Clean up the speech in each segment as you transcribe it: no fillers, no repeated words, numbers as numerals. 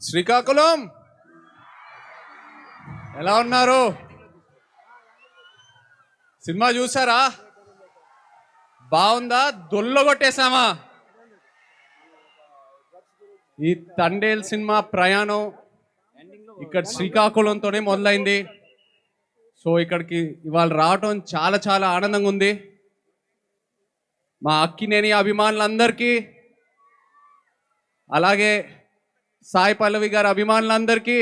శ్రీకాకుళం ఎలా ఉన్నారు? సినిమా చూసారా? బాగుందా? దొల్లగొట్టేశామా? ఈ తండేల్ సినిమా ప్రయాణం ఇక్కడ శ్రీకాకుళంతోనే మొదలైంది. సో ఇక్కడికి ఇవాళ రావటం చాలా చాలా ఆనందంగా ఉంది. మా అక్కినేని అభిమానులందరికీ, అలాగే సాయి పల్లవి గారి అభిమానులందరికీ,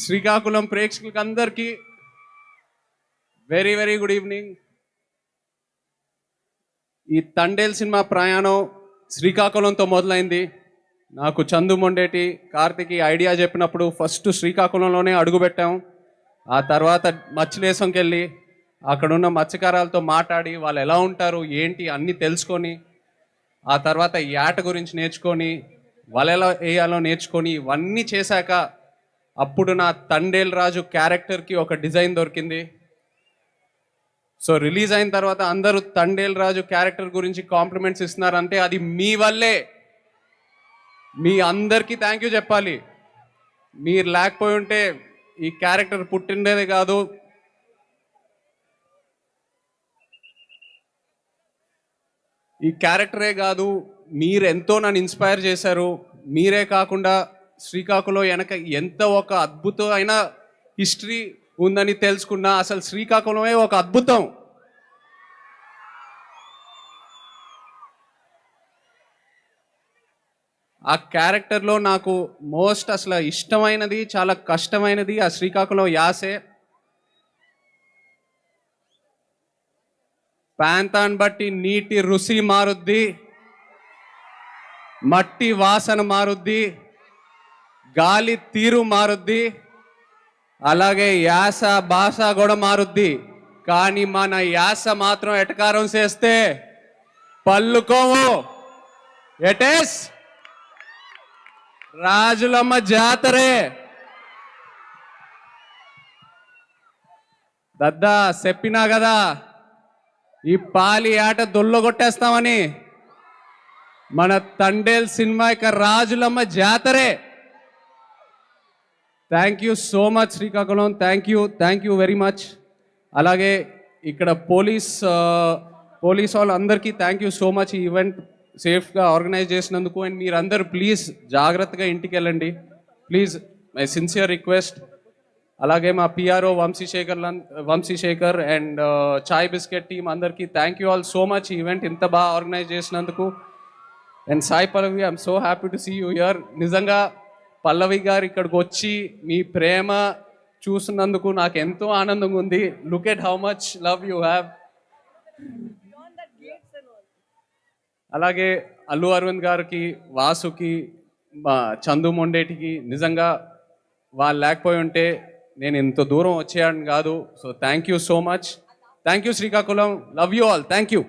శ్రీకాకుళం ప్రేక్షకులకి అందరికీ వెరీ వెరీ గుడ్ ఈవినింగ్. ఈ తండేల్ సినిమా ప్రయాణం శ్రీకాకుళంతో మొదలైంది. నాకు చందు మొండేటి, కార్తిక్ ఐడియా చెప్పినప్పుడు ఫస్ట్ శ్రీకాకుళంలోనే అడుగుపెట్టాం. ఆ తర్వాత మత్స్యలేశంకి వెళ్ళి అక్కడున్న మత్స్యకారాలతో మాట్లాడి వాళ్ళు ఎలా ఉంటారు ఏంటి అన్నీ తెలుసుకొని, ఆ తర్వాత యాట గురించి నేర్చుకొని, వాళ్ళు ఎలా వేయాలో నేర్చుకొని, ఇవన్నీ చేశాక అప్పుడు నా తండేల్ రాజు క్యారెక్టర్కి ఒక డిజైన్ దొరికింది. సో రిలీజ్ అయిన తర్వాత అందరూ తండేల్ రాజు క్యారెక్టర్ గురించి కాంప్లిమెంట్స్ ఇస్తున్నారంటే అది మీ వల్లే. మీ అందరికీ థ్యాంక్ యూ చెప్పాలి. మీరు లేకపోయి ఉంటే ఈ క్యారెక్టర్ పుట్టిండేదే కాదు. ఈ క్యారెక్టరే కాదు, మీరు ఎంతో నన్ను ఇన్స్పైర్ చేశారు. మీరే కాకుండా శ్రీకాకుళం వెనక ఎంత ఒక అద్భుతమైన హిస్టరీ ఉందని తెలుసుకున్నా. అసలు శ్రీకాకుళమే ఒక అద్భుతం. ఆ క్యారెక్టర్లో నాకు మోస్ట్ అసలు ఇష్టమైనది, చాలా కష్టమైనది ఆ శ్రీకాకుళం యాసే. ప్రాంతాన్ని బట్టి నీటి రుచి మారుద్ది, మట్టి వాసన మారుద్ది, గాలి తీరు మారుద్ది, అలాగే యాస భాష కూడా మారుద్ది. కానీ మన యాస మాత్రం ఎటకారం చేస్తే పల్లుకోవు. ఎటేస్ రాజులమ్మ జాతరే. దద్దా చెప్పినా కదా ఈ పాలి ఆట దొల్లగొట్టేస్తామని. మన తండేల్ సినిమా యొక్క రాజులమ్మ జాతరే. Thank you so much Srikakulam. Thank you very much. అలాగే ఇక్కడ పోలీస్ వాళ్ళందరికీ థ్యాంక్ యూ సో మచ్. ఈ ఈవెంట్ సేఫ్గా ఆర్గనైజ్ చేసినందుకు. అండ్ మీరందరూ ప్లీజ్ జాగ్రత్తగా ఇంటికి వెళ్ళండి ప్లీజ్, మై సిన్సియర్ రిక్వెస్ట్. అలాగే మా PRO Vamsi Shekhar and Chai Biscuit team అందరికీ thank you all so much. ఈ ఈవెంట్ ఇంత బాగా ఆర్గనైజ్ చేసినందుకు. And Sai Pallavi, I'm so happy to see you here. నిజంగా పల్లవి గారు ఇక్కడికి వచ్చి మీ ప్రేమ చూసినందుకు నాకు ఎంతో ఆనందంగా ఉంది. Look at how much love you have. అలాగే అల్లు అరవింద్ గారికి, వాసుకి, చందు మొండేటికి నిజంగా వాళ్ళు లేకపోయి ఉంటే నేను ఇంత దూరం వచ్చేయాలని కాదు. So thank you so much. Thank you Srikakulam. Love you all. Thank you.